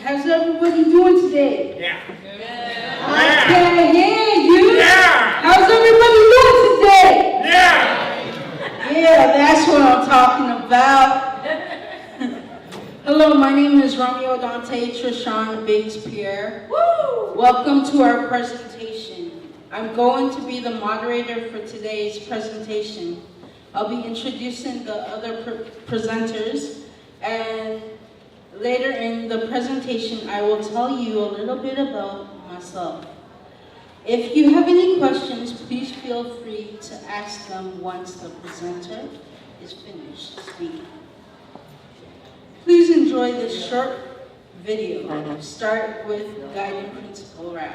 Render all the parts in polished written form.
How's everybody doing today? Yeah. Okay, yeah, you? Yeah. How's everybody doing today? Yeah. Yeah, that's what I'm talking about. Hello, my name is Romeo Dante Trishan Biggs Pierre. Woo! Welcome to our presentation. I'm going to be the moderator for today's presentation. I'll be introducing the other presenters, and later in the presentation, I will tell you a little bit about myself. If you have any questions, please feel free to ask them once the presenter is finished speaking. Please enjoy this short video. Start with guiding principle rap.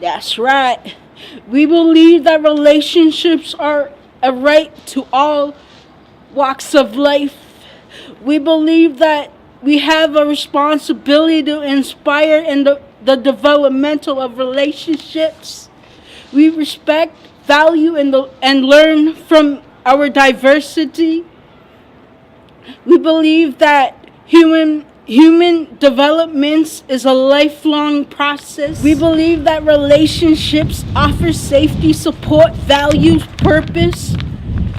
That's right. We believe that relationships are a right to all walks of life. We believe that we have a responsibility to inspire in the developmental of relationships. We respect, value, and learn from our diversity. We believe that human development is a lifelong process. We believe that relationships offer safety, support, values, purpose,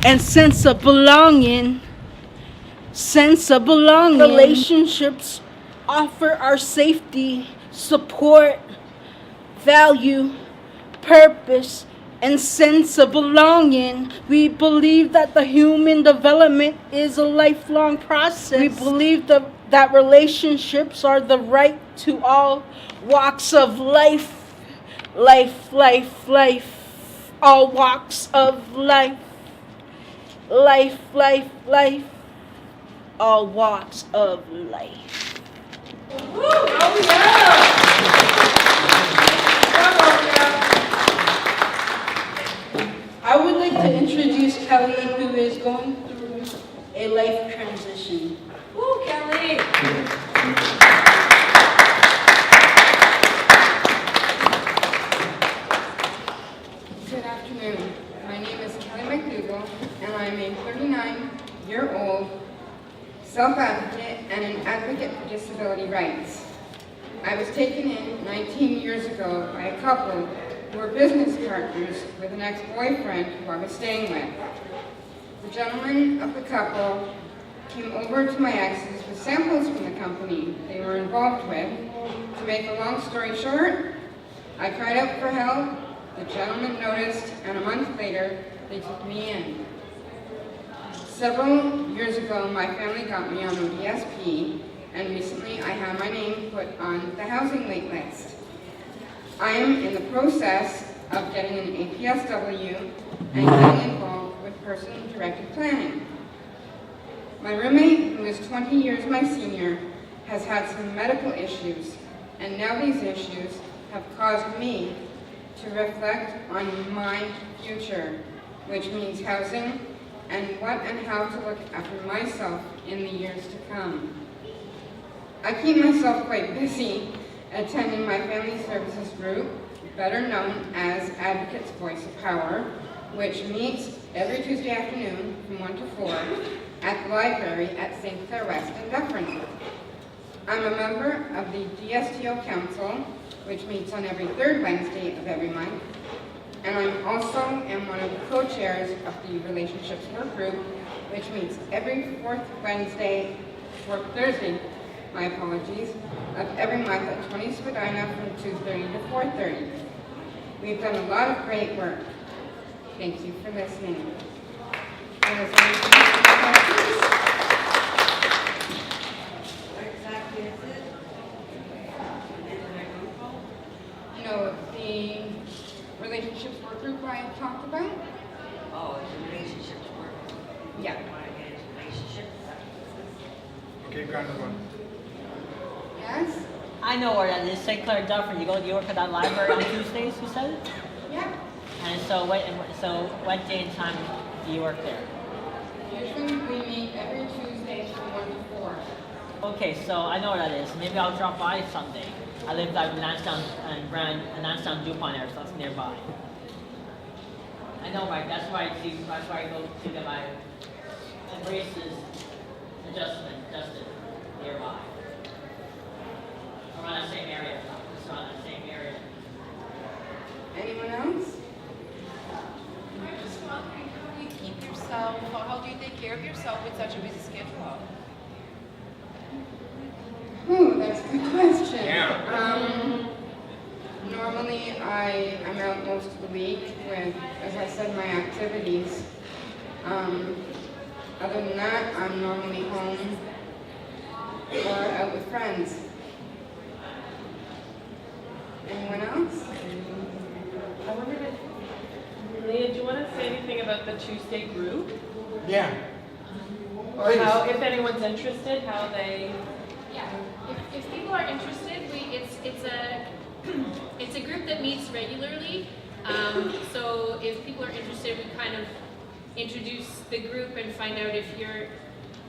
and sense of belonging. Relationships offer our safety, support, value, purpose, and sense of belonging. We believe that the human development is a lifelong process. We believe that relationships are the right to all walks of life. Life. All walks of life. Life. All walks of life. Woo! Oh, yeah! I would like to introduce Kelly, who is going through a life transition. Woo, Kelly! Good afternoon. My name is Kelly McDougall, and I'm a 39-year-old self-advocate and an advocate for disability rights. I was taken in 19 years ago by a couple who were business partners with an ex-boyfriend who I was staying with. The gentleman of the couple came over to my exes with samples from the company they were involved with. To make a long story short, I cried out for help, the gentleman noticed, and a month later, they took me in. Several years ago, my family got me on DSP, and recently I had my name put on the housing wait list. I am in the process of getting an APSW and getting involved with person-directed planning. My roommate, who is 20 years my senior, has had some medical issues, and now these issues have caused me to reflect on my future, which means housing, and what and how to look after myself in the years to come. I keep myself quite busy attending my family services group, better known as Advocate's Voice of Power, which meets every Tuesday afternoon from 1 to 4 at the library at St. Clair West in Dufferin. I'm a member of the DSTO Council, which meets on every third Wednesday of every month, and I'm also one of the co-chairs of the Relationships Work Group, which meets every fourth Thursday, my apologies, of every month at 20 Spadina from 2:30 to 4:30. We've done a lot of great work. Thank you for listening. You know, the relationships work group I talked about? Oh, it's a relationships work. Yeah. Relationship. Okay, kind of one. Yes? I know where that is. St. Clair Dufferin. You work at that library on Tuesdays, you said? Yeah. And so what day and time do you work there? Usually we meet every Tuesday from 1 to 4. Okay, so I know where that is. Maybe I'll drop by someday. I live like Lansdowne DuPont area, so that's nearby. I know, right? That's why I go to get my braces adjusted. out most of the week with, as I said, my activities. Other than that, I'm normally home or out with friends. Anyone else? I wondered if, Leah, do you want to say anything about the Tuesday group? Yeah. Or Please. how, if anyone's interested, how they... Yeah, if people are interested, it's a group that meets regularly. So if people are interested, we kind of introduce the group and find out if you're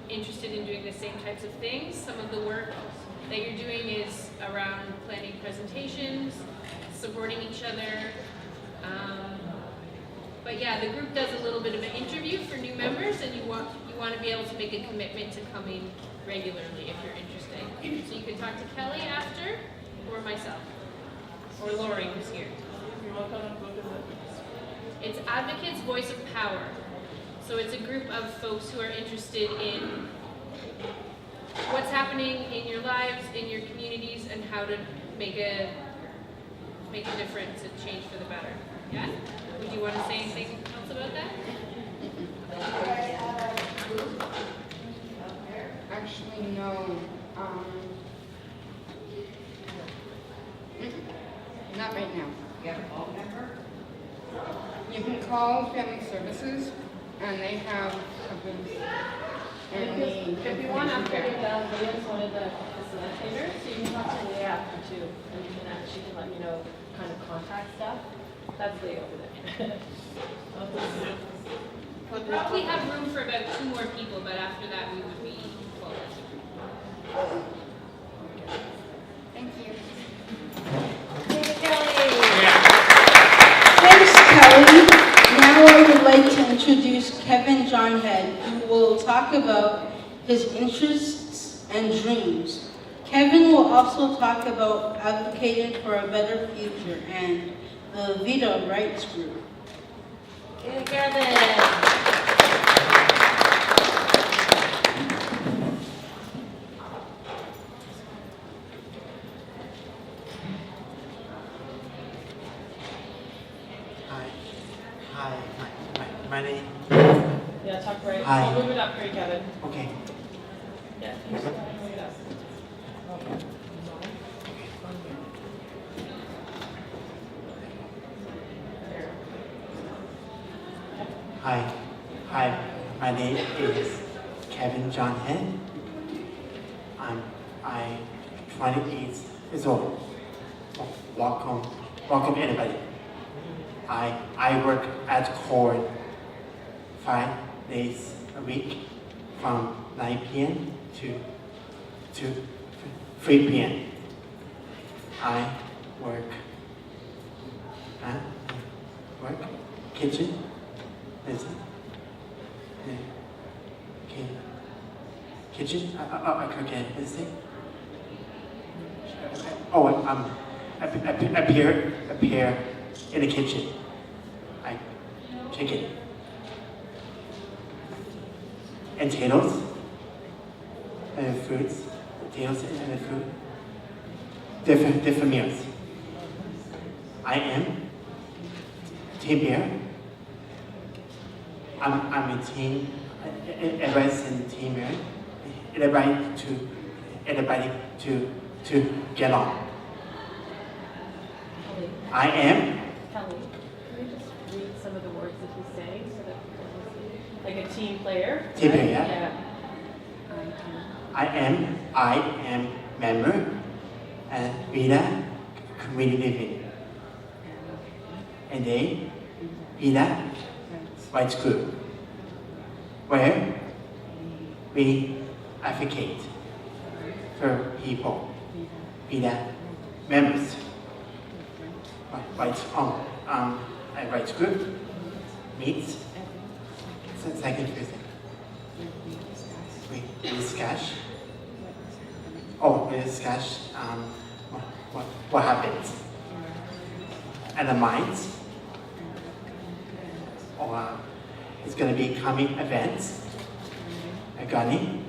interested in doing the same types of things. Some of the work that you're doing is around planning presentations, supporting each other. But yeah, the group does a little bit of an interview for new members, and you want to be able to make a commitment to coming regularly if you're interested. So you can talk to Kelly after, or myself, or Lori who's here. It's Advocates Voice of Power. So it's a group of folks who are interested in what's happening in your lives, in your communities, and how to make a difference and change for the better. Yeah? Would you want to say anything else about that? Actually, no. Not right now. You have a phone number? You can call Family Services, and they have a booth. And If you want, after you're done, Leah's one of the facilitators, so you can talk to Leah after too, and she can let you know kind of contact stuff. That's Leah over there. We'll probably have room for about 2 more people, but after that we would be full as a group. Thank you. Thanks, Kelly. Now I would like to introduce Kevin Johnhead, who will talk about his interests and dreams. Kevin will also talk about advocating for a better future and the Veto Rights Group. Hey, Kevin. Hi, my name. Yeah, talk right. Hi. I'll move it up for you, Kevin. Okay. Yeah, move it up. Hi, my name is Kevin Johnhead. I'm 28 years old. Welcome everybody. I work at court 5 days a week from 9 p.m. to 3 p.m. I work kitchen, listen, kitchen, okay, listen. Oh, appear in the kitchen. I chicken and potatoes and fruits, potatoes and fruit. Different meals. I am team here. I'm a team. Everybody's in the team here. Everybody to get on. I am. Kelly, can you just read some of the words that he's saying so that people can see? Like a team player? Team player, right? yeah. I am member and Vida community living. And they Vida rights group where we advocate for people, Vida members. Rights a rights group meets second Tuesday. We discuss. We discuss what happens and the minds. Or it's going to be coming events regarding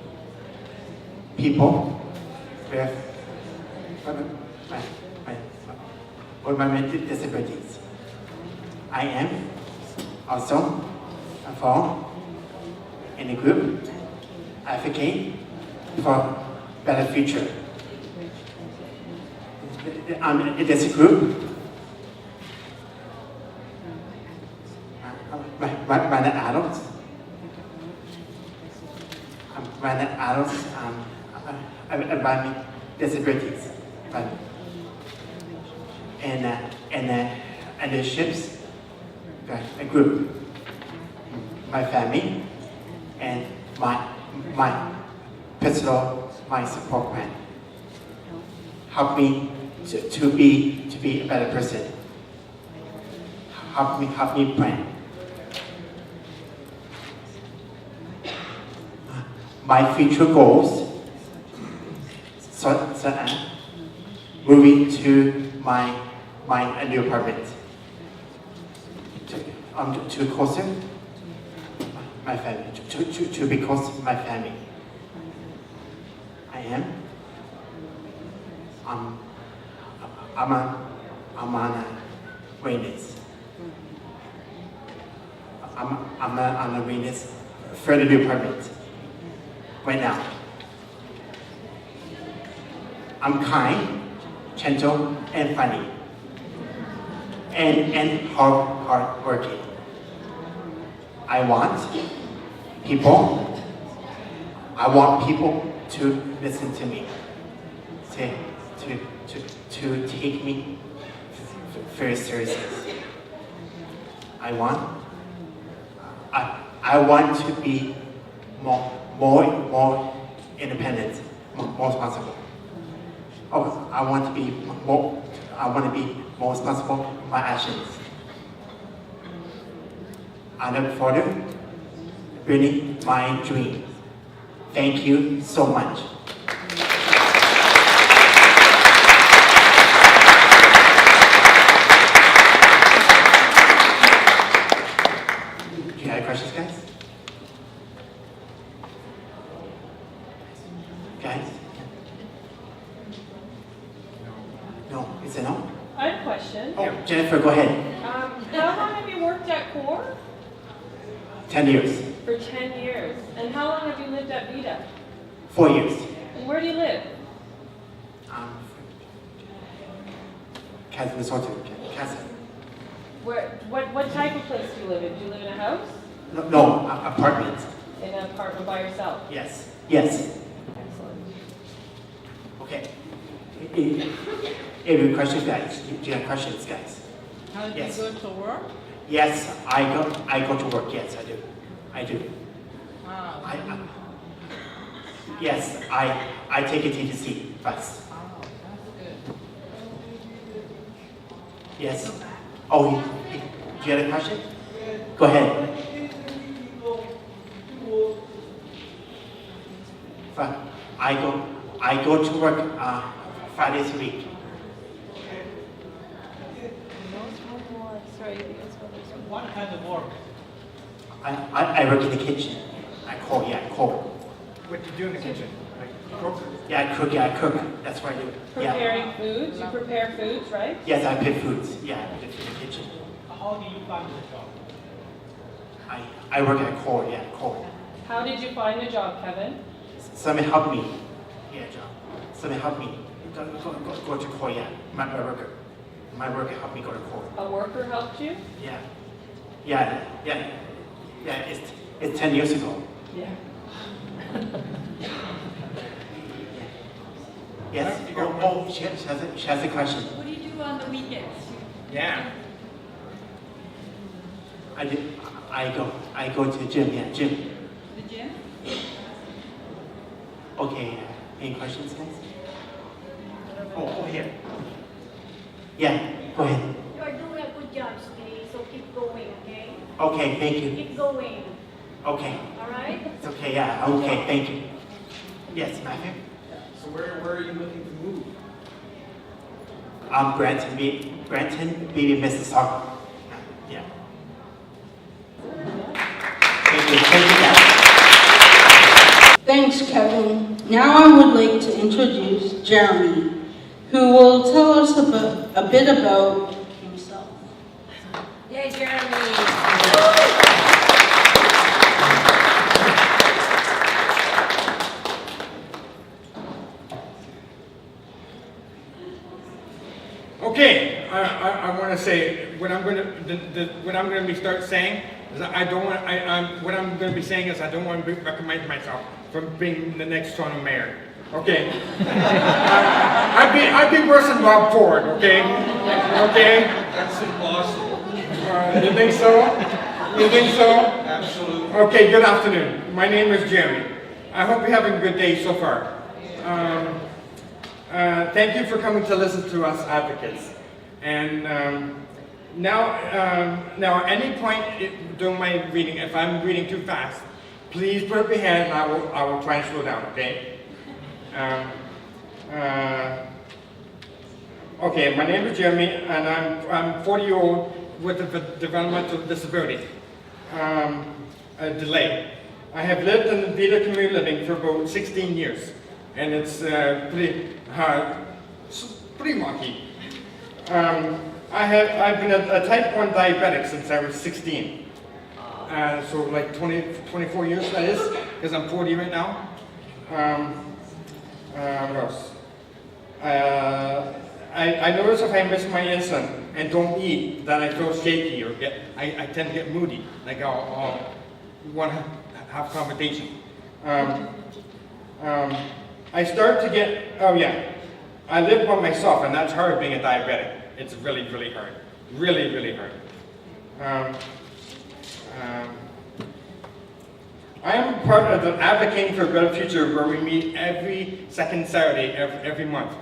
people with disabilities. I am also involved in a group advocate for better future. There's a group run the adults. Run the adults environment disabilities. And the ships, a group, my family, and my personal support plan. Help me to be a better person. Help me plan. My future goals. So moving to my new apartment. To closer my family. To be close to my family. I am. I'm on a wait list. I'm on a wait list for the new apartment right now. I'm kind, gentle, and funny, and hard working. I want people to listen to me, to take me very seriously. I want to be more independent, more responsible. Oh, I want to be more responsible for my actions. I look forward to building my dream. Thank you so much. Do you have questions, guys? Guys? No, it's a no? I have a question. Oh, Jennifer, go ahead. How long have you worked at CORE? 10 years. For 10 years. And how long have you lived at Vida? 4 years. And where do you live? Casa Resort. Casa. What type of place do you live in? Do you live in a house? No, apartment. In an apartment by yourself? Yes. Excellent. Okay. Any questions, guys? Do you have questions, guys? How did Yes. you go to work? Yes, I go to work. Yes, I do. Wow. Yes, I take a TTC bus. Wow, that's good. Yes. Oh, do you have a question? Go ahead. But I go to work 5 days a week. What kind of work? I work in the kitchen. I cook. What do you do in the kitchen? Like cook? Yeah, I cook. That's what I do. Yeah. Preparing foods? You prepare foods, right? Yes, I pick foods. Yeah, in the kitchen. How do you find the job? I work at core. Yeah, core. How did you find the job, Kevin? Somebody help me. Yeah, John. Somebody help me. Go to core. Yeah, my worker. My worker helped me go to core. A worker helped you? Yeah. It's 10 years ago. Yeah. Yes. She has a question. What do you do on the weekends? Yeah. I go to the gym. Yeah, gym. The gym? Okay. Any questions, guys? Oh, over here. Yeah. Go ahead. You are doing a good job today, so keep going, okay? Okay. Thank you. Keep going, Okay. all right? It's okay. Yeah. Okay. Thank you. Yes, Matthew. So where are you looking to move? Brenton, baby, Mississauga. Yeah. Thank you, guys. Thanks, Kevin. Now I would like to introduce Jeremy, who will tell us a bit about himself. Yeah, Jeremy. Okay, I want to say what I'm going to be start saying is I don't want what I'm going to be saying is I don't want to recommend myself from being the next Toronto mayor. Okay, I'd be worse than Rob Ford. Okay, okay. That's impossible. You think so? You think so? Absolutely. Okay. Good afternoon. My name is Jeremy. I hope you're having a good day so far. Thank you for coming to listen to us advocates. And now at any point during my reading, if I'm reading too fast, please put up your hand and I will try and slow down, okay? Okay, my name is Jeremy and I'm 40-year-old with a developmental disability, a delay. I have lived in the Vida community living for about 16 years. And it's pretty hard, pretty rocky. I've been a type 1 diabetic since I was 16. So like 24 years that is, because I'm 40 right now. What else? I notice if I miss my insulin and don't eat, that I feel shaky or I tend to get moody, like I'll want to have conversation. I start to get, I live by myself and that's hard being a diabetic. It's really, really hard. Really, really hard. I am part of the Advocating for a Better Future where we meet every second Saturday every month.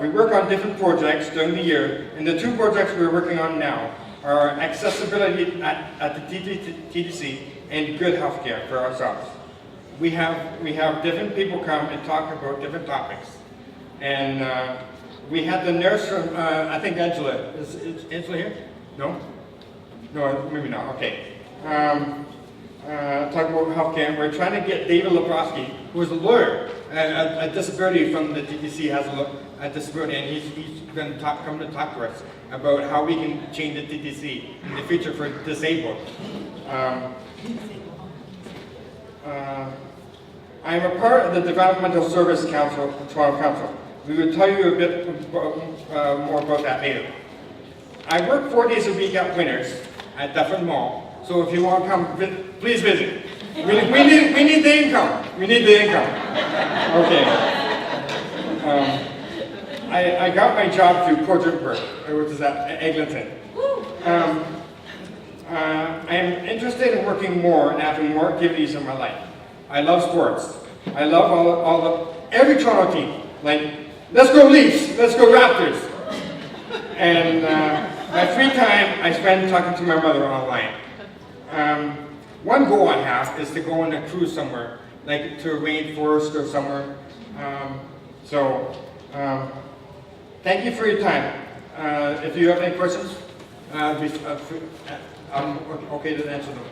We work on different projects during the year and the two projects we're working on now are accessibility at the TTC and good healthcare for ourselves. We have different people come and talk about different topics. And we had the nurse from, I think Angela, is Angela here? No? No, maybe not, okay. Talk about healthcare. We're trying to get David Lebrowski, who is a lawyer, a disability from the TTC has a disability, and he's going to come to talk to us about how we can change the TTC in the future for disabled. I am a part of the Developmental Service Council, Toronto Council. We will tell you a bit more about that later. I work 4 days a week at Winners at Dufferin Mall, so if you want to come, please visit. We need the income. We need the income. Okay. I got my job through project work, which is at Eglinton. I am interested in working more and having more activities in my life. I love sports. I love every Toronto team. Like, let's go Leafs, let's go Raptors. And my free time I spend talking to my mother online. One goal I have is to go on a cruise somewhere, like to a rainforest or somewhere. Thank you for your time. If you have any questions, I'm okay to answer them.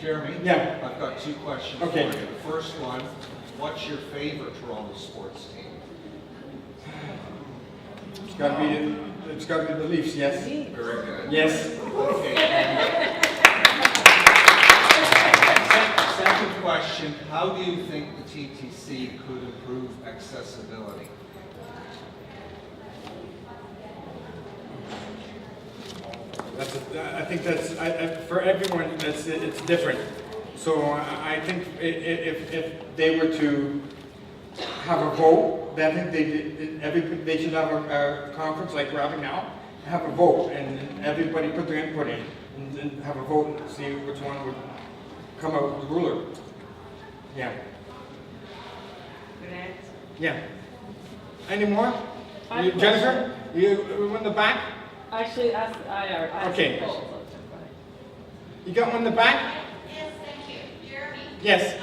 Jeremy? Yeah. I've got two questions Okay. for you. The first one, what's your favorite Toronto sports team? It's got to be the Leafs, yes? Very good. Yes. Okay. Second question, how do you think the TTC could improve accessibility? I think that's for everyone. It's different. So I think if they were to have a vote, then I think they should have a conference like we're having now, have a vote, and everybody put their input in, and have a vote and see which one would come out with the ruler. Yeah. Good answer. Yeah. Any more? Jennifer, you in the back? Actually, I asked Okay. both, so it's fine. You got one in the back? Yes, thank you. Jeremy? Yes.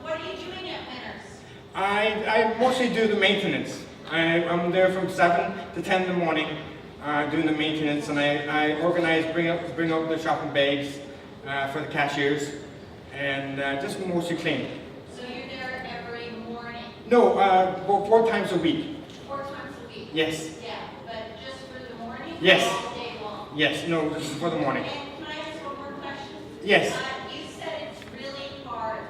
What are you doing at Winners? I mostly do the maintenance. I'm there from 7 to 10 in the morning doing the maintenance, and I organize, bring up the shopping bags for the cashiers, and just mostly clean. So you're there every morning? No, 4 times a week. 4 times a week? Yes. Yeah, but just for the morning? Yes. All day long? Yes, no, this is for the morning. And can I ask one more question? Yes. You said it's really hard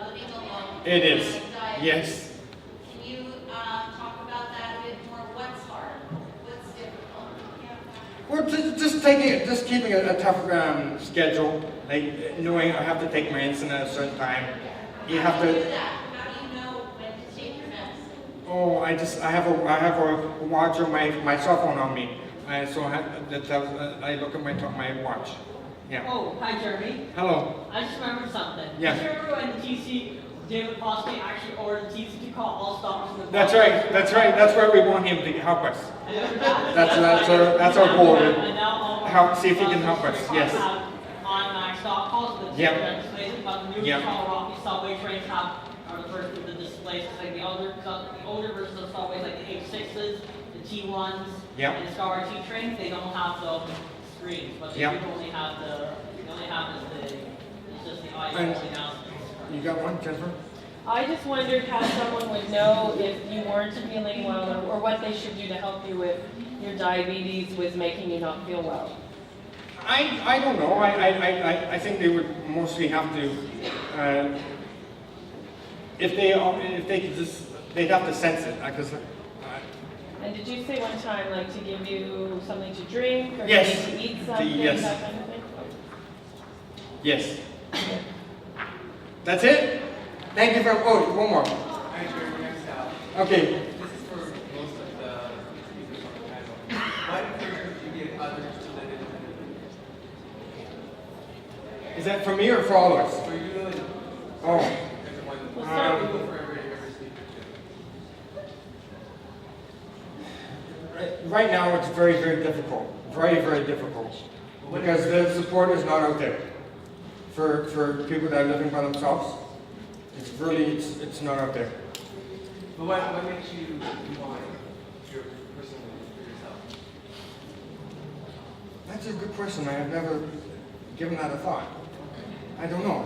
living alone. It is. with diabetes. Yes. Can you talk about that a bit more? What's hard? What's difficult? Well, just keeping a tough schedule, like knowing I have to take my insulin at a certain time. You have How do you do to. that? How do you know when to take your medicine? Oh, I have a watch or my cell phone on me, so I look at my watch. Yeah. Oh, hi Jeremy. Hello. I just remembered something. Yeah. Do you remember when TC, David Foskey actually ordered TC to call all stoppers in the That's right. That's right. That's why we want him to help us. That's our goal. Help, see if he can help us. Yes. Automatic stop calls with the Yep. different displays, but the new Yep. Colorado subway trains are the first with the displays. It's like the older versions of subways, like the H6s, the T1s, Yep. and the Star T trains. They don't have the screens, but they Yep. do only have it's just the audio And- only now. You got one, Jennifer? I just wondered how someone would know if you weren't feeling well, or what they should do to help you with your diabetes with making you not feel well. I don't know. I think they would mostly have to, if they could just, they'd have to sense it, because. And did you say one time, like, to give you something to drink, or Yes. to eat something, Yes. that kind of thing? Yes. That's it? Thank you very much. Oh, one more. Hi, Jeremy. I'm Sal. Okay. This is for most of the speakers on the panel. What encouragement would you give others to live independently? Is that for me or for all of us? For you, and Oh. everyone. We'll start with For every speaker, too. Right now, it's very, very difficult. Very, very difficult. Because the support is not out there. For people that are living by themselves, it's really, it's not out there. But what makes you want your personally for yourself? That's a good question. I have never given that a thought. I don't know.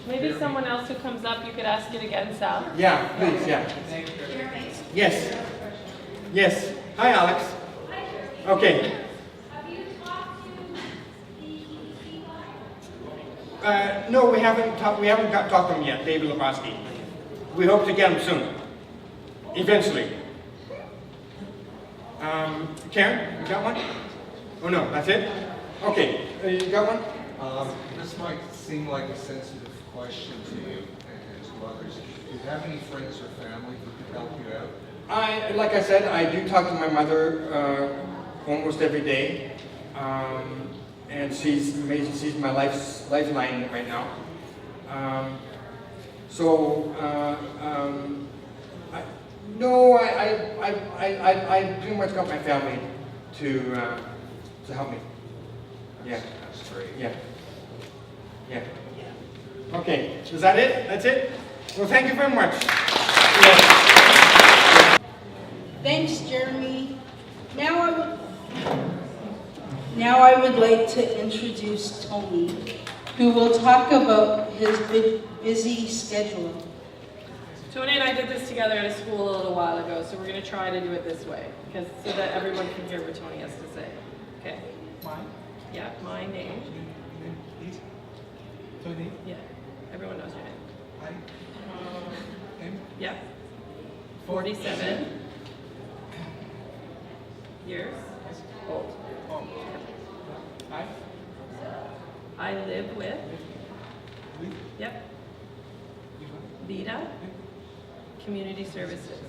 Maybe someone else who comes up, you could ask it again, Sal. Yeah, please, yeah. Thank you. Jeremy? Yes. Yes. Hi, Alex. Hi, Jeremy. Okay. Have you talked to the EDC No, we haven't talked to him yet, David Lebowski. We hope to get him soon. Eventually. Karen, you got one? Oh no, that's it? Okay, you got one? This might seem like a sensitive question to you and to others. Do you have any friends or family who could help you out? Like I said, I do talk to my mother almost every day. And she's amazing. She's my lifeline right now. I pretty much got my family to help me. Yeah. That's great. Yeah. Yeah. Okay. Is that it? That's it? Well, thank you very much. Yeah. Thanks, Jeremy. Now I would like to introduce Tony, who will talk about his busy schedule. Tony and I did this together at a school a little while ago, so we're going to try to do it this way, so that everyone can hear what Tony has to say. Okay? Yeah, my name. Tony? Yeah, everyone knows your name. M? Yeah. 47 years old. I live with, yep, Vida Community Services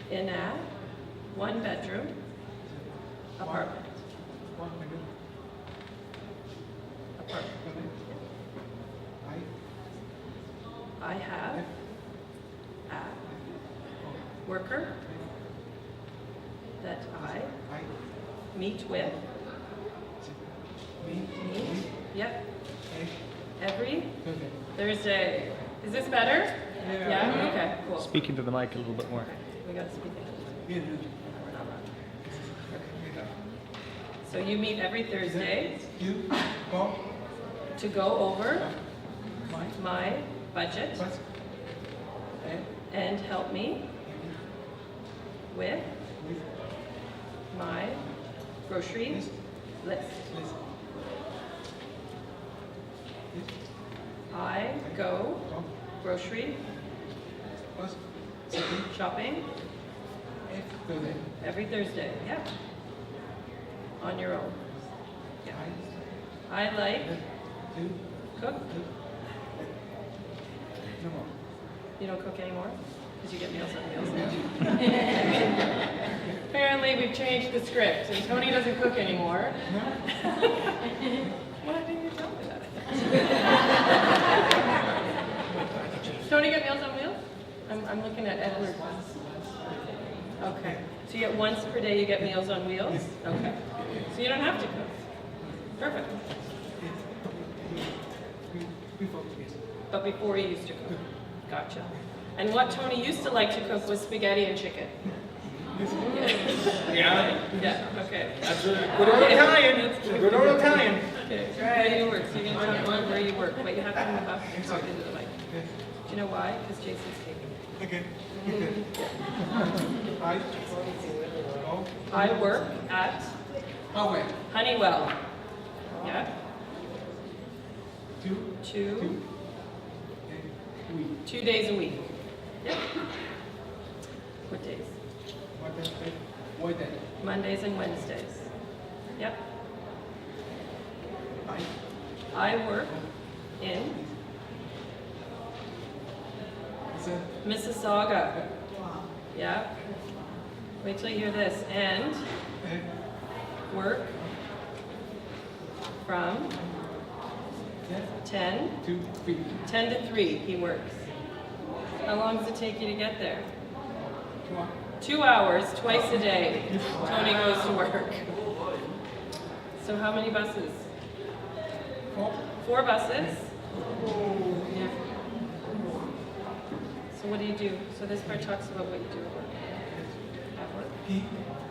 in a one-bedroom apartment. I have a worker that I meet with. Yep. Every Thursday. Is this better? Yeah? Okay, cool. Speaking to the mic a little bit more. We gotta speak it. So you meet every Thursday to go over my budget and help me with my Grocery list. I go grocery shopping every Thursday. Yeah. On your own. Yeah. I like cook. You don't cook anymore? Because you get Meals on Wheels now. Apparently we've changed the script and Tony doesn't cook anymore. Why didn't you tell me that? Tony get Meals on Wheels? I'm looking at Edward. Okay. So you get once per day you get Meals on Wheels? Okay. So you don't have to cook. Perfect. But before you used to cook. Gotcha. And what Tony used to like to cook was spaghetti and chicken. Yeah. Yeah, okay. That's good old Italian. Good old Italian. Okay, where do you work? So you're going to tell me where you work, but you have to move up and talk into the mic. Do you know why? Because Jason's taking it. Okay. I work at Honeywell. Yeah? Two days a week. Yep. What days? Mondays and Wednesdays. Yep. I work in Mississauga. Yeah. Wait till you hear this. And work from 10 to 3 he works. How long does it take you to get there? 2 hours, twice a day. Tony goes to work. So how many buses? 4 buses. Yeah. So what do you do? So this part talks about what you do at work.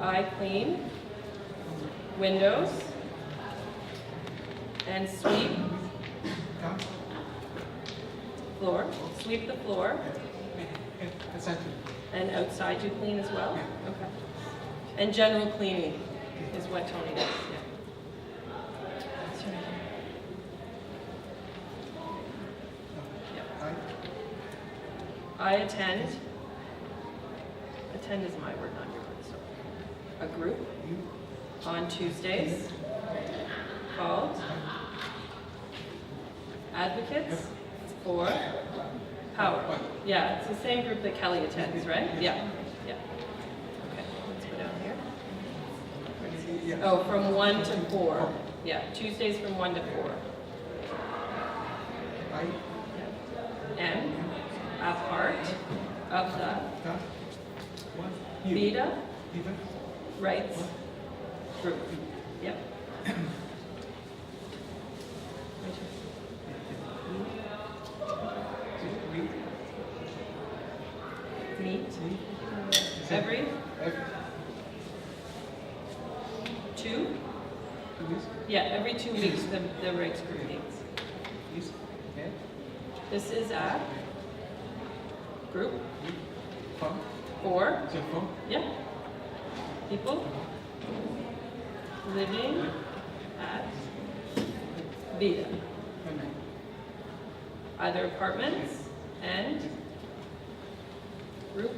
I clean windows and sweep floor. Sweep the floor. And outside you clean as well? Okay. And general cleaning is what Tony does. Yeah. I attend is my word, not your word, so a group on Tuesdays called Advocates for Power. Yeah, it's the same group that Kelly attends, right? Yeah. Yeah. Okay, let's go down here. Oh, from 1 to 4. Yeah, Tuesdays from 1 to 4. And a part of the Vida Rights Group. Yep. Meet every 2? Yeah, every 2 weeks the rights group meets. This is a group for people living at Vida. Either apartments and group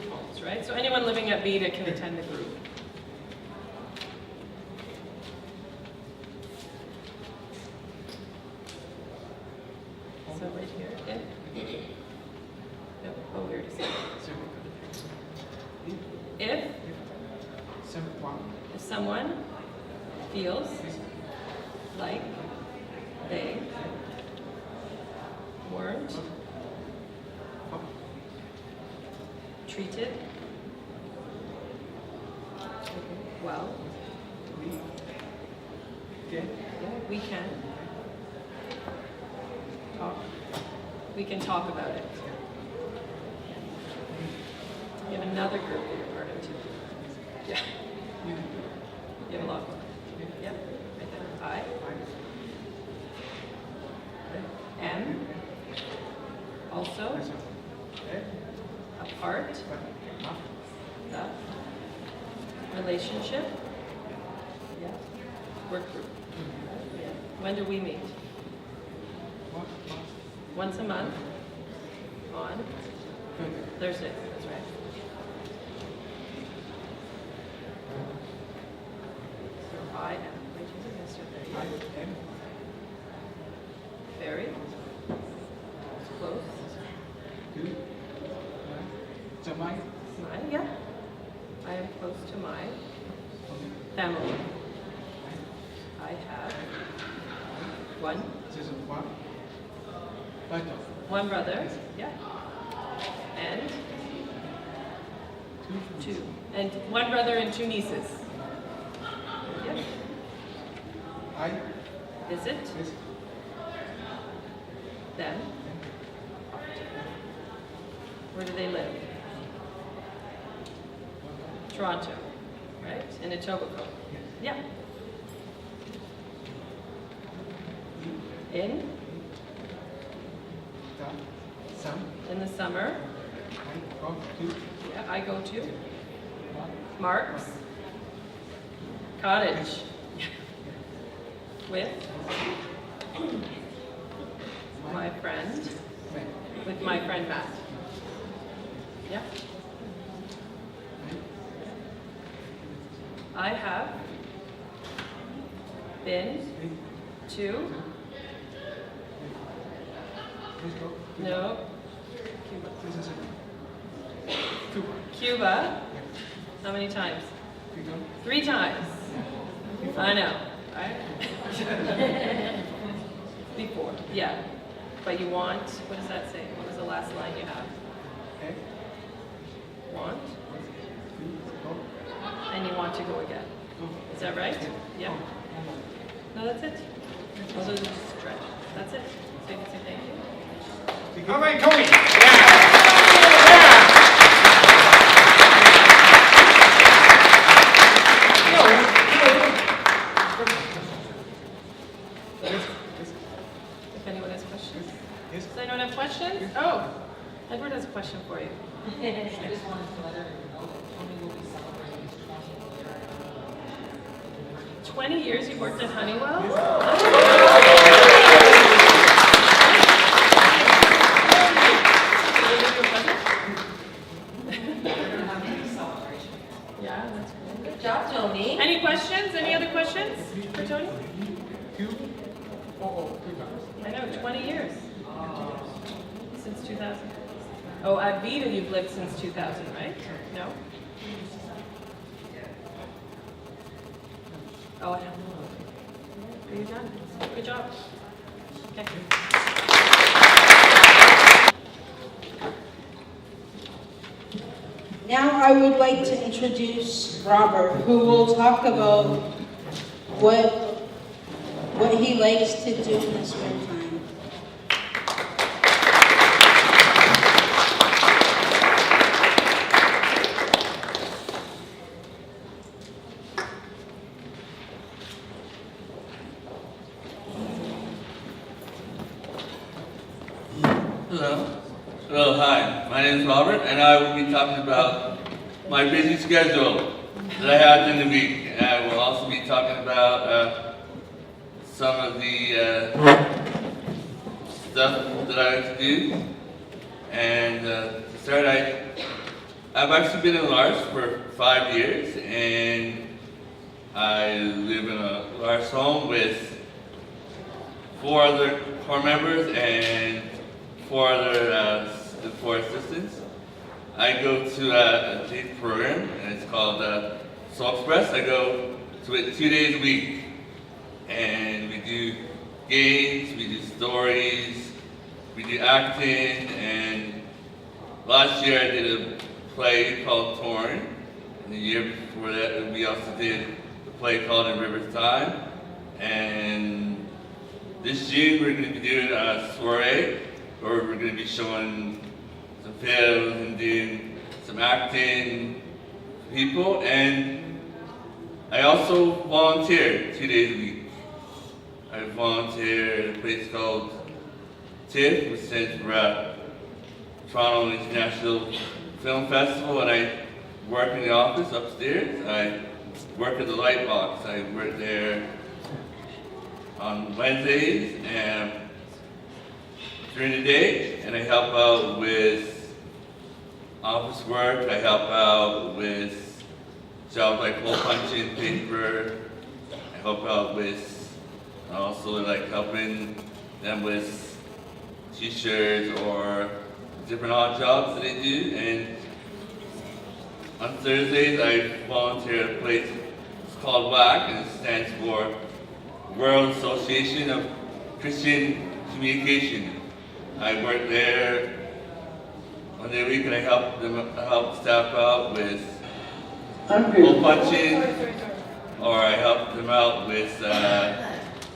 homes, right? So anyone living at Vida can attend the group. So right here, oh, we already said it. If someone feels like they weren't treated well, we can talk about it. You have another group that you're part of too. Yeah. You have a lot more. Yeah, right there. I am also a part of the relationship work group. When do we meet? Once a month on Thursday, that's right. So I am, very close. Mine, yeah. I am close to my family. I have one brother, yeah, and two, and one brother and two nieces. Yeah. Is it? Then, where do they live? Toronto, right? In Etobicoke. Yeah. In the summer. Yeah, I go to Mark's Cottage with my friend Matt. Yeah. I have been to Cuba. How many times? 3 times. I know. Before, yeah. But you want, what does that say? What was the last line you have? Want? And you want to go again. Is that right? Yeah. No, that's it. Those are the stretch. That's it. So you can say thank you. All right, Tony. If anyone has questions? Does anyone have questions? Oh, Edward has a question for you. I just wanted to let everyone know that Tony will be celebrating his 20 years you've worked at Honeywell? Yeah, that's cool. Good job, Tony. Any questions? Any other questions for Tony? I know, 20 years. Since 2000. Oh, at Vida you've lived since 2000, right? No? Oh, I don't know. Are you done? Good job. Okay. Now I would like to introduce Robert, who will talk about what he likes to do in his spare time. Hello, hi. My name is Robert, and I will be talking about my busy schedule that I have in the week. And I will also be talking about some of the stuff that I like to do. And to start, I've actually been in Lars for 5 years, and I live in a Lars home with 4 other core members and 4 other 4 assistants. I go to a date program, and it's called Soul Express. I go to it 2 days a week, and we do games, we do stories, we do acting, and last year I did a play called Torn, and the year before that we also did a play called In River's Time, and this June we're going to be doing a soiree where we're going to be showing some films and doing some acting for people, and I also volunteer 2 days a week. I volunteer at a place called TIFF, which stands for Toronto International Film Festival, and I work in the office upstairs. I work at the Lightbox. I work there on Wednesdays and during the day, and I help out with office work. I help out with jobs like hole punching, paper. I help out with also like helping them with t-shirts or different odd jobs that they do. And on Thursdays, I volunteer at a place called WAC, and it stands for World Association of Christian Communication. I work there one day a week, and I help staff out with hole punching, or I help them out with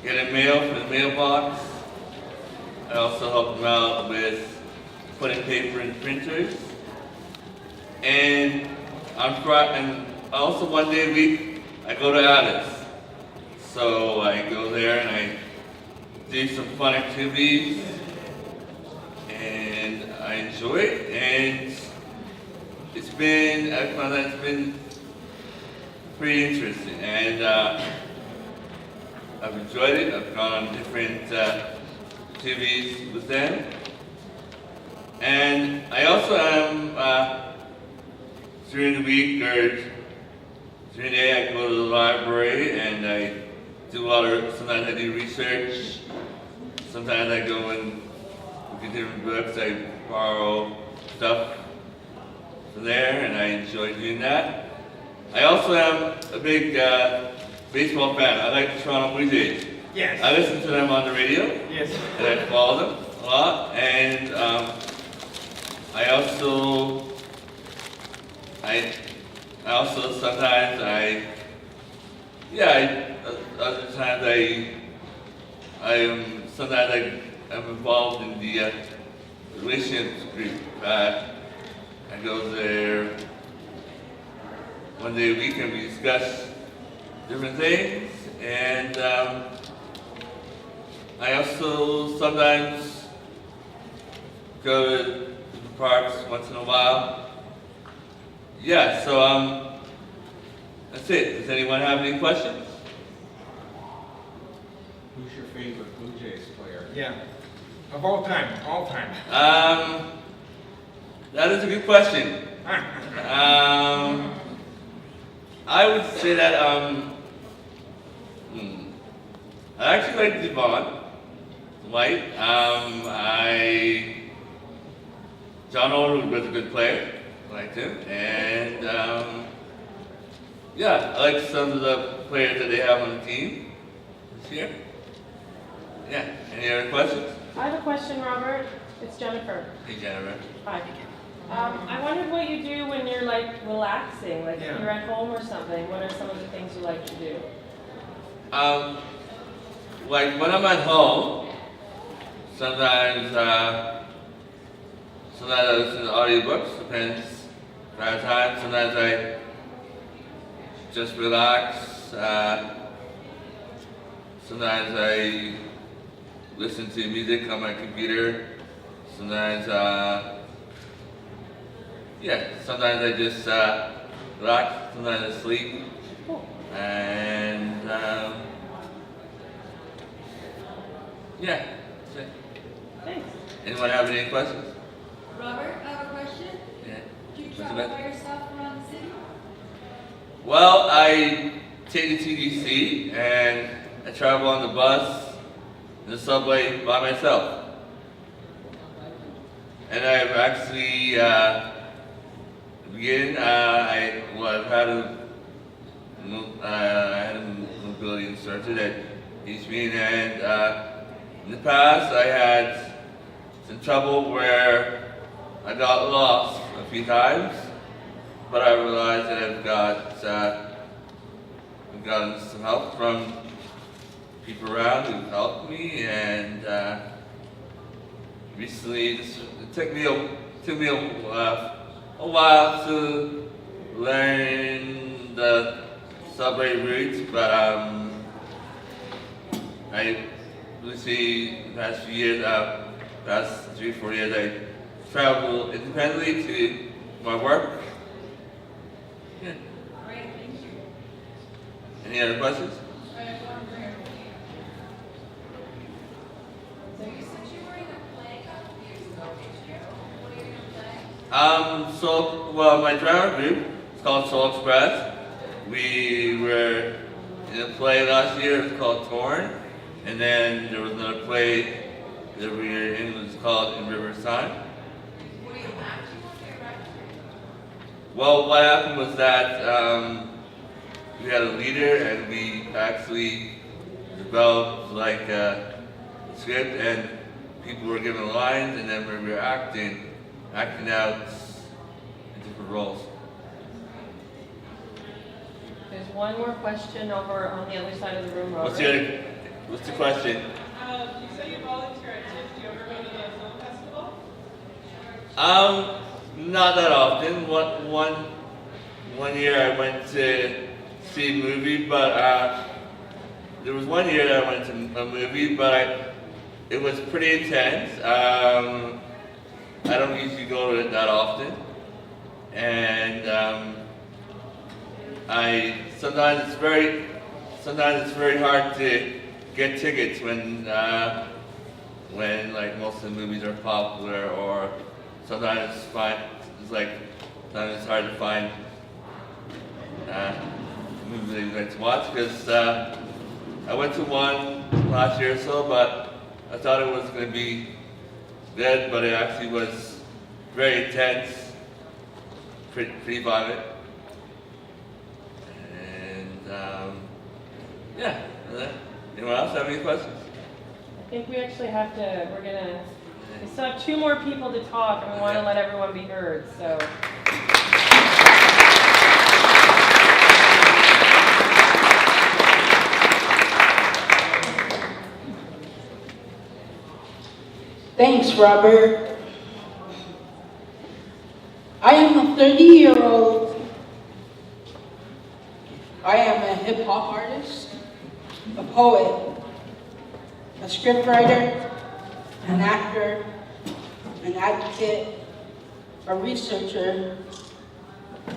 getting mail for the mailbox. I also help them out with putting paper in printers. And on Friday, and also one day a week, I go to Alice. So I go there and I do some fun activities, and I enjoy it. And I found that it's been pretty interesting, and I've enjoyed it. I've gone on different activities with them, and I also am during the week or during the day I go to the library and I do sometimes I do research, sometimes I go and look at different books, I borrow stuff from there, and I enjoy doing that. I also am a big baseball fan. I like the Toronto Blue Jays. Yes. I listen to them on the radio. Yes. And I follow them a lot. And I also sometimes other times I'm involved in the relationships group. I go there one day a week and we discuss different things, and I also sometimes go to the parks once in a while. Yeah, so that's it. Does anyone have any questions? Who's your favorite Blue Jays player? Yeah. Of all time. That is a good question. I would say that I actually like Devon White. John Oldwood was a good player. I liked him, and yeah, I like some of the players that they have on the team this year. Yeah. Any other questions? I have a question, Robert. It's Jennifer. Hey, Jennifer. Hi. I wondered what you do when you're like relaxing, like if you're at home or something. What are some of the things you like to do? Like when I'm at home, sometimes I listen to audiobooks, depends if I have time. Sometimes I just relax. Sometimes I listen to music on my computer. Sometimes sometimes I just relax, sometimes I sleep. And yeah, that's it. Thanks. Anyone have any questions? Robert, I have a question. Yeah. Do you What's travel about? by yourself around the city? Well, I take the TDC and I travel on the bus and the subway by myself. And I've actually, I had a mobility instructor that teach me, and in the past I had some trouble where I got lost a few times, but I realized that I've gotten some help from people around who've helped me, and recently it took me a while to learn the subway routes, but I really see the past few years, past 3-4 years, I travel independently to my work. Yeah. Great, thank you. Any other questions? My drama group is called Soul Express. We were in a play last year, it's called Torn. And then there was another play that we were in, it was called In River's Time. What are you acting with? Well, what happened was that we had a leader and we actually developed like a script and people were given lines and then we were acting out in different roles. There's one more question over on the other side of the room, Robert. What's the question? You say you volunteer at TIFF. Do you ever go to the film festival? Not that often. One year I went to see a movie, but there was one year that I went to a movie, but it was pretty intense. I don't usually go to it that often, and sometimes it's very hard to get tickets when like most of the movies are popular, or sometimes it's hard to find movies that you like to watch, because I went to one last year or so, but I thought it was going to be good, but it actually was very intense, pretty violent, and yeah. Anyone else have any questions? I think we actually have to, we still have 2 more people to talk and we want to let everyone be heard, so. Thanks, Robert. I am a 30-year-old. I am a hip-hop artist, a poet, a scriptwriter, an actor, an advocate, a researcher,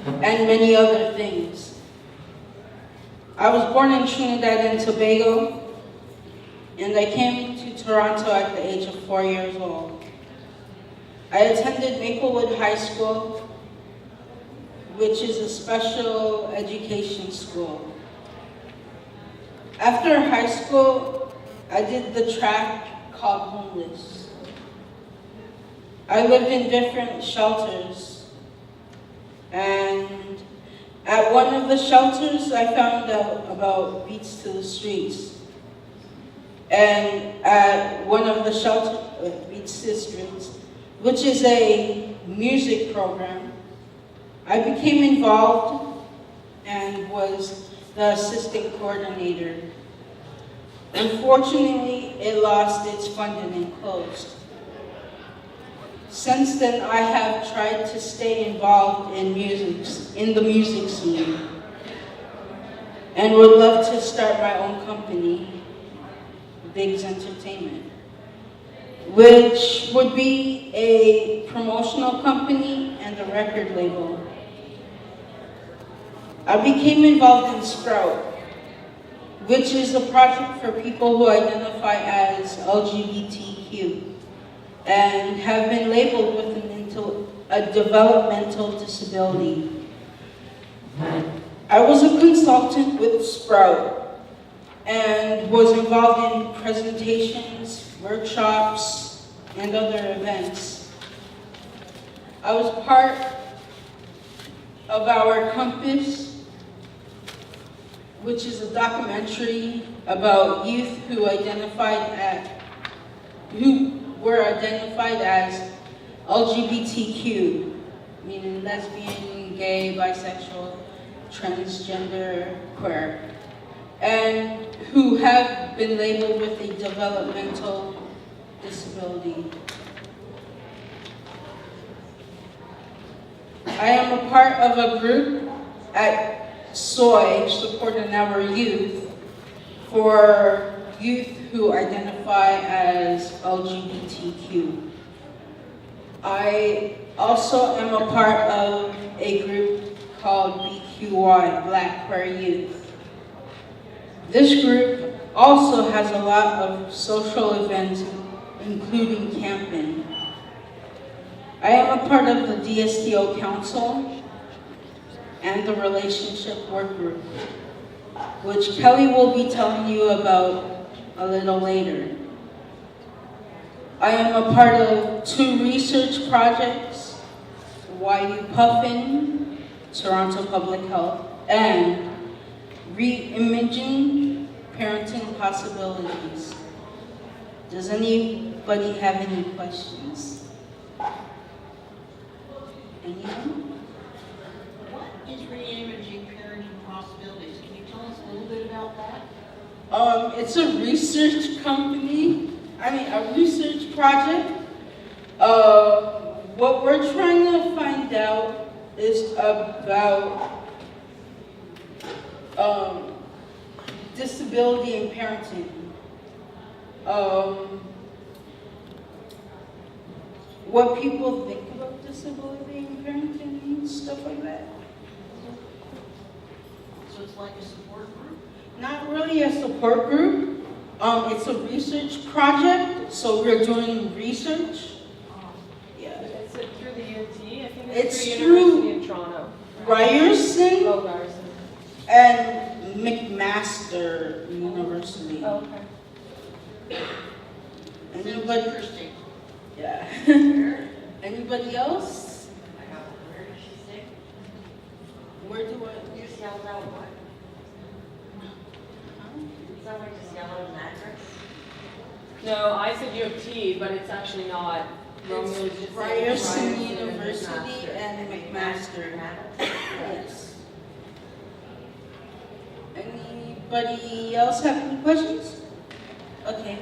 and many other things. I was born in Trinidad and Tobago, and I came to Toronto at the age of 4 years old. I attended Maplewood High School, which is a special education school. After high school, I did the track called Homeless. I lived in different shelters, and at one of the shelters, I found out about Beats to the Streets. And at one of the shelters, Beats to the Streets, which is a music program, I became involved and was the assistant coordinator. Unfortunately, it lost its funding and closed. Since then, I have tried to stay involved in the music scene, and would love to start my own company, Biggs Entertainment, which would be a promotional company and a record label. I became involved in Sprout, which is a project for people who identify as LGBTQ and have been labeled with a developmental disability. I was a consultant with Sprout and was involved in presentations, workshops, and other events. I was part of our Compass, which is a documentary about youth who were identified as LGBTQ, meaning lesbian, gay, bisexual, transgender, queer, and who have been labeled with a developmental disability. I am a part of a group at SOI, supporting our youth, for youth who identify as LGBTQ. I also am a part of a group called BQY, Black Queer Youth. This group also has a lot of social events, including camping. I am a part of the DSTO Council and the Relationship Work Group, which Kelly will be telling you about a little later. I am a part of 2 research projects, YU Puffin, Toronto Public Health, and Reimaging Parenting Possibilities. Does anybody have any questions? Anyone? What is Reimaging Parenting Possibilities? Can you tell us a little bit about that? It's a research company, a research project. What we're trying to find out is about disability and parenting. What people think about disability and parenting and stuff like that. So it's like a support group? Not really a support group. It's a research project, so we're doing research. Yeah. Is it through the UT? I think It's it's through University of Toronto. Ryerson Oh, Ryerson. and McMaster University. Oh, okay. Anybody? Interesting. Yeah. Anybody else? Where does she sit? Where do I? Just yelled out what? Someone just yelled out an address? No, I said U of T, but it's actually not. Romeo's It's just Ryerson Ryerson University and McMaster. Yes. Anybody else have any questions? Okay.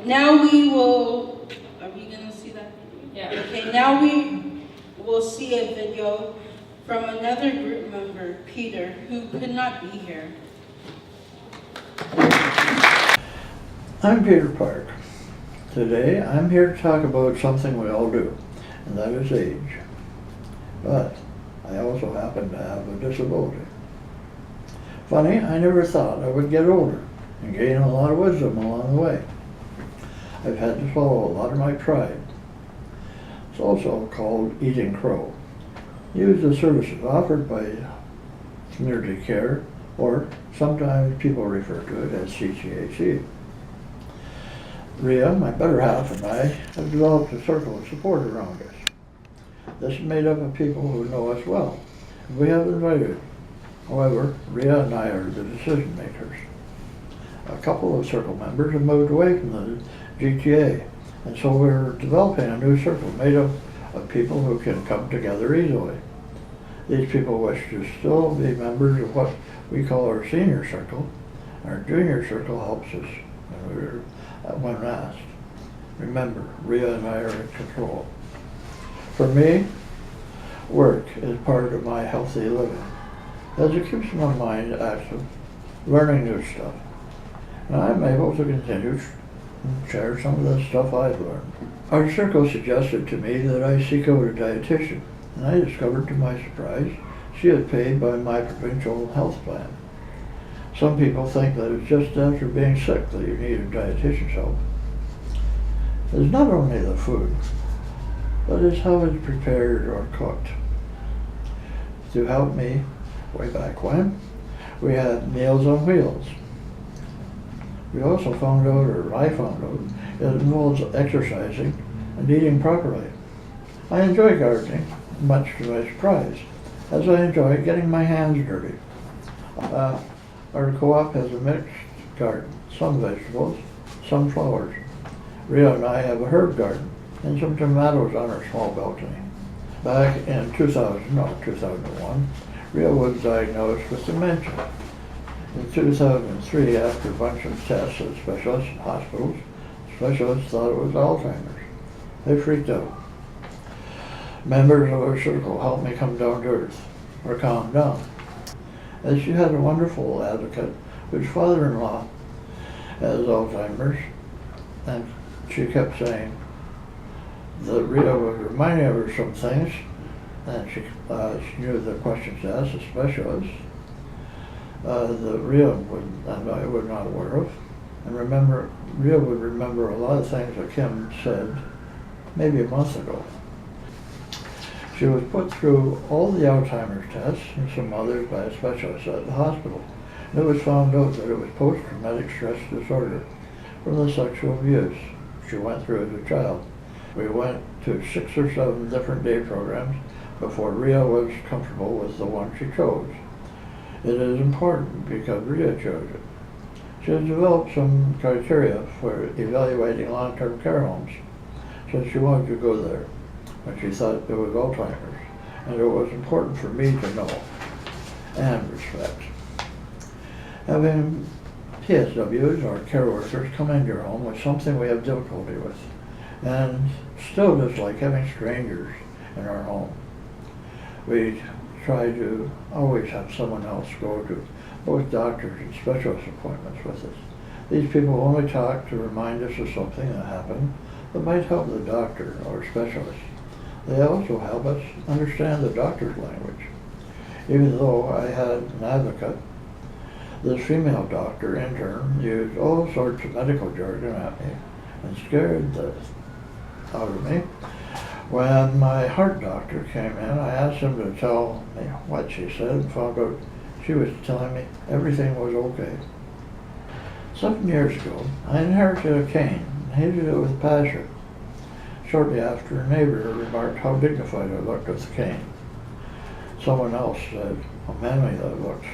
Now we will, are we gonna see that? Yeah. Okay, now we will see a video from another group member, Peter, who could not be here. I'm Peter Park. Today I'm here to talk about something we all do, and that is age. But I also happen to have a disability. Funny, I never thought I would get older and gain a lot of wisdom along the way. I've had to swallow a lot of my pride. It's also called eating crow. Use the services offered by community care, or sometimes people refer to it as CCAC. Rhea, my better half, and I have developed a circle of support around us. This is made up of people who know us well. We have invited. However, Rhea and I are the decision makers. A couple of circle members have moved away from the GTA, and so we're developing a new circle made up of people who can come together easily. These people wish to still be members of what we call our senior circle. Our junior circle helps us when asked. Remember, Rhea and I are in control. For me, work is part of my healthy living, as it keeps my mind active, learning new stuff. And I'm able to continue to share some of the stuff I've learned. Our circle suggested to me that I seek out a dietitian, and I discovered to my surprise she is paid by my provincial health plan. Some people think that it's just after being sick that you need a dietitian's help. It's not only the food, but it's how it's prepared or cooked. To help me, way back when, we had Meals on Wheels. We also found out, or I found out, it involves exercising and eating properly. I enjoy gardening, much to my surprise, as I enjoy getting my hands dirty. Our co-op has a mixed garden, some vegetables, some flowers. Rhea and I have a herb garden and some tomatoes on our small balcony. Back in 2001, Rhea was diagnosed with dementia. In 2003, after a bunch of tests at specialist hospitals, specialists thought it was Alzheimer's. They freaked out. Members of our circle helped me come down to earth, or calm down. As she had a wonderful advocate whose father-in-law has Alzheimer's, and she kept saying that Rhea was reminding her of some things, and she knew the questions to ask the specialist that Rhea and I were not aware of. And remember, Rhea would remember a lot of things that Kim said maybe a month ago. She was put through all the Alzheimer's tests and some others by a specialist at the hospital. And it was found out that it was post-traumatic stress disorder from the sexual abuse she went through as a child. We went to 6 or 7 different day programs before Rhea was comfortable with the one she chose. It is important because Rhea chose it. She has developed some criteria for evaluating long-term care homes, so she wanted to go there when she thought it was Alzheimer's, and it was important for me to know and respect. Having PSWs or care workers come into your home was something we have difficulty with, and still dislike having strangers in our home. We try to always have someone else go to both doctors and specialist appointments with us. These people only talk to remind us of something that happened that might help the doctor or specialist. They also help us understand the doctor's language. Even though I had an advocate, this female doctor intern used all sorts of medical jargon at me and scared the out of me. When my heart doctor came in, I asked him to tell me what she said and found out she was telling me everything was okay. 7 years ago, I inherited a cane and hated it with passion. Shortly after, a neighbor remarked how dignified I looked with the cane. Someone else said how manly that looked.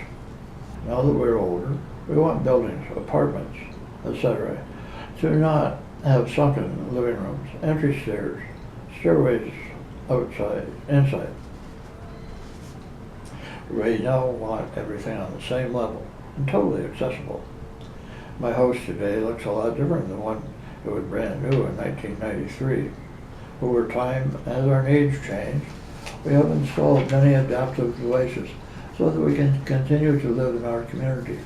Now that we're older, we want buildings, apartments, etc., to not have sunken living rooms, entry stairs, stairways outside, inside. We now want everything on the same level and totally accessible. My house today looks a lot different than one that was brand new in 1993. Over time, as our needs change, we have installed many adaptive devices so that we can continue to live in our community.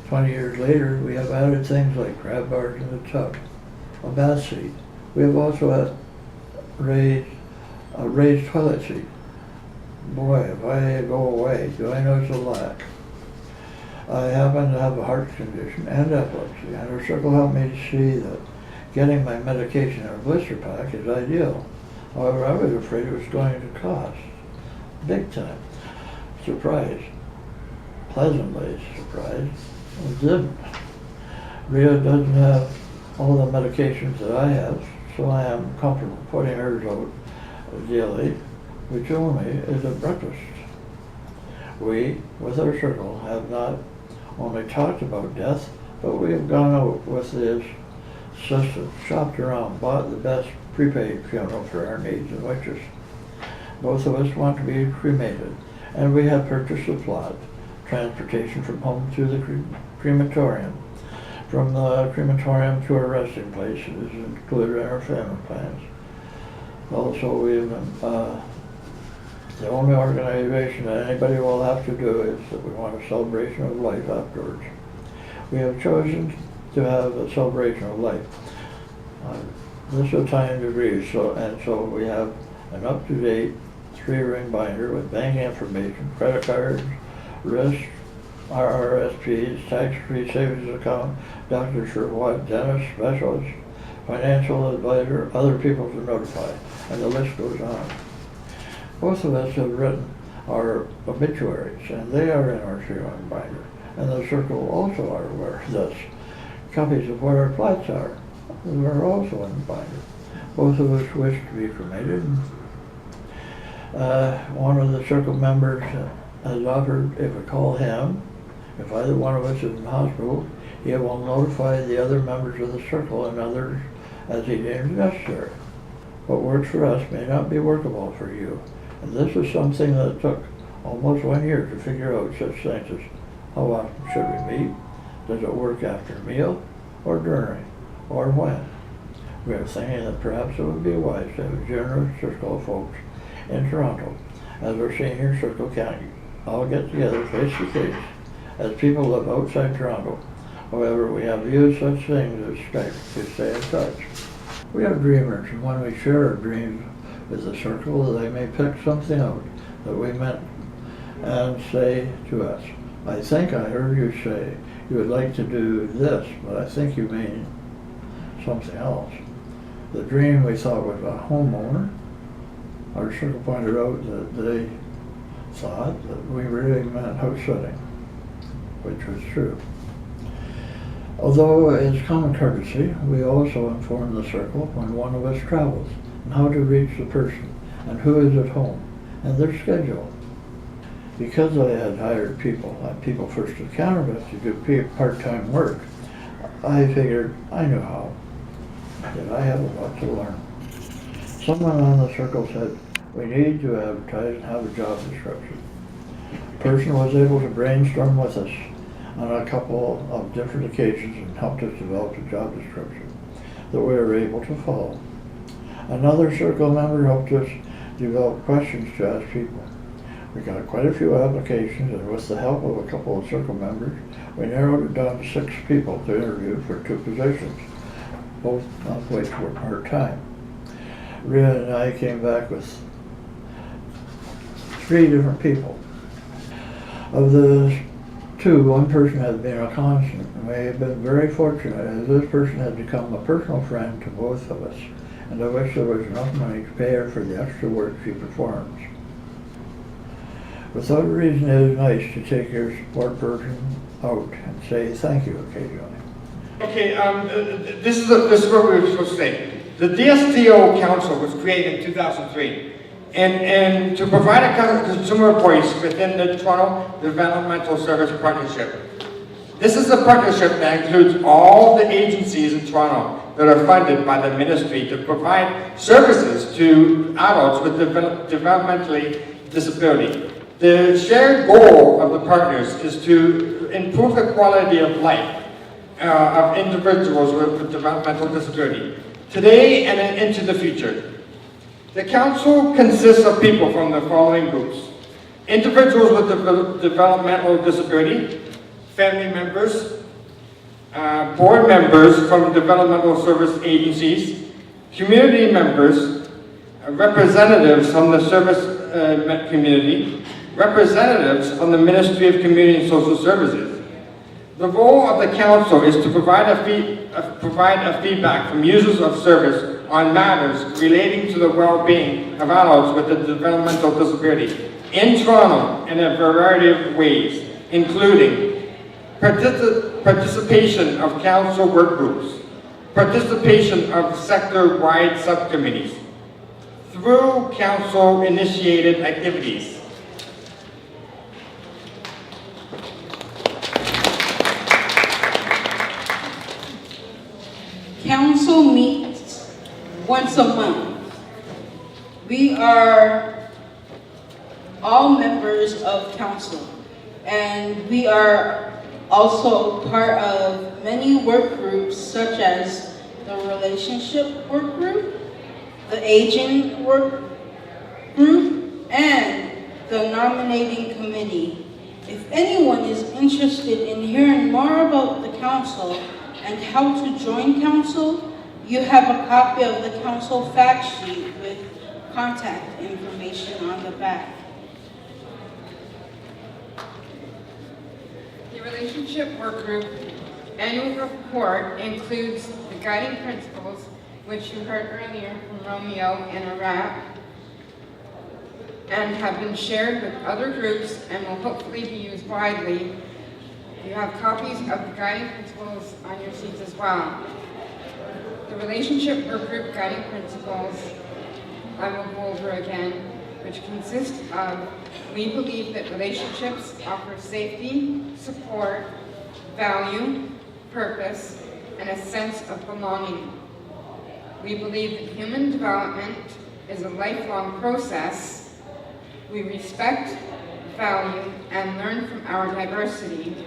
20 years later, we have added things like grab bars in the tub, a bath seat. We have also had a raised toilet seat. Boy, if I go away, do I notice a lack. I happen to have a heart condition and epilepsy, and our circle helped me to see that getting my medication in a blister pack is ideal. However, I was afraid it was going to cost big time. Surprised, pleasantly surprised, it didn't. Rhea doesn't have all the medications that I have, so I am comfortable putting hers out daily, which only is at breakfast. We, with our circle, have not only talked about death, but we have gone out with this system, shopped around, bought the best prepaid funeral for our needs and wishes. Both of us want to be cremated, and we have purchased a plot, transportation from home to the crematorium. From the crematorium to our resting place is included in our family plans. Also, we've been, the only organization that anybody will have to do is that we want a celebration of life afterwards. We have chosen to have a celebration of life. This is a time to grieve, so we have an up-to-date 3-ring binder with bank information, credit cards, risk, RRSPs, tax-free savings account, Dr. Sherwood, dentist, specialist, financial advisor, other people to notify, and the list goes on. Both of us have written our obituaries, and they are in our 3-ring binder, and the circle also are aware of this. Copies of what our plots are also in the binder. Both of us wish to be cremated. One of the circle members has offered if we call him, if either one of us is in the hospital, he will notify the other members of the circle and others as he deems necessary. What works for us may not be workable for you. And this is something that took almost 1 year to figure out such things as how often should we meet, does it work after a meal, or during, or when. We are thinking that perhaps it would be wise to have a generous circle of folks in Toronto, as our senior circle can all get together face to face as people live outside Toronto. However, we have used such things as Skype to stay in touch. We are dreamers, and when we share our dreams with the circle, they may pick something out that we meant and say to us, I think I heard you say you would like to do this, but I think you mean something else. The dream we thought was a homeowner. Our circle pointed out that they thought that we really meant house sitting, which was true. Although it's common courtesy, we also inform the circle when one of us travels and how to reach the person and who is at home and their schedule. Because I had hired people at People First of Canada to do part-time work, I figured I knew how. That I have a lot to learn. Someone on the circle said, we need to advertise and have a job description. The person was able to brainstorm with us on a couple of different occasions and helped us develop a job description that we were able to follow. Another circle member helped us develop questions to ask people. We got quite a few applications, and with the help of a couple of circle members, we narrowed it down to 6 people to interview for 2 positions, both of which were part-time. Rhea and I came back with 3 different people. Of the 2, one person had been a constant, and we have been very fortunate as this person had become a personal friend to both of us, and I wish there was enough money to pay her for the extra work she performs. Without a reason, it is nice to take your support person out and say thank you occasionally. Okay, this is what we were supposed to say. The DSTO Council was created in 2003, and to provide a consumer voice within the Toronto Developmental Service Partnership. This is a partnership that includes all the agencies in Toronto that are funded by the ministry to provide services to adults with developmentally disability. The shared goal of the partners is to improve the quality of life of individuals with developmental disability, today and into the future. The council consists of people from the following groups: individuals with developmental disability, family members, board members from developmental service agencies, community members, representatives from the service community, representatives from the Ministry of Community and Social Services. The role of the council is to provide a feedback from users of service on matters relating to the well-being of adults with a developmental disability in Toronto in a variety of ways, including participation of council work groups, participation of sector-wide subcommittees, through council-initiated activities. Council meets once a month. We are all members of council, and we are also part of many work groups such as the relationship work group, the aging work group, and the nominating committee. If anyone is interested in hearing more about the council and how to join council, you have a copy of the council fact sheet with contact information on the back. The Relationship Work Group annual report includes the guiding principles, which you heard earlier from Romeo in a rap, and have been shared with other groups and will hopefully be used widely. You have copies of the guiding principles on your seats as well. The Relationship Work Group guiding principles, I will go over again, which consist of: we believe that relationships offer safety, support, value, purpose, and a sense of belonging. We believe that human development is a lifelong process. We respect, value, and learn from our diversity.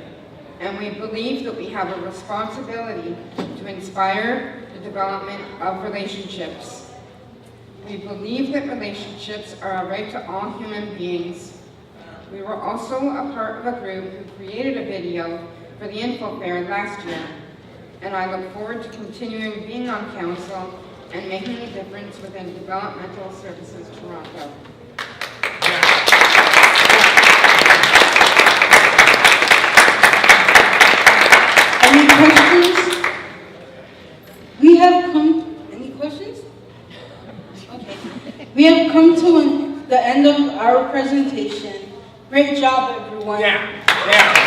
And we believe that we have a responsibility to inspire the development of relationships. We believe that relationships are a right to all human beings. We were also a part of a group who created a video for the InfoFair last year, and I look forward to continuing being on council and making a difference within Developmental Services Toronto. Any questions? We have come, any questions? We have come to the end of our presentation. Great job, everyone. Yeah.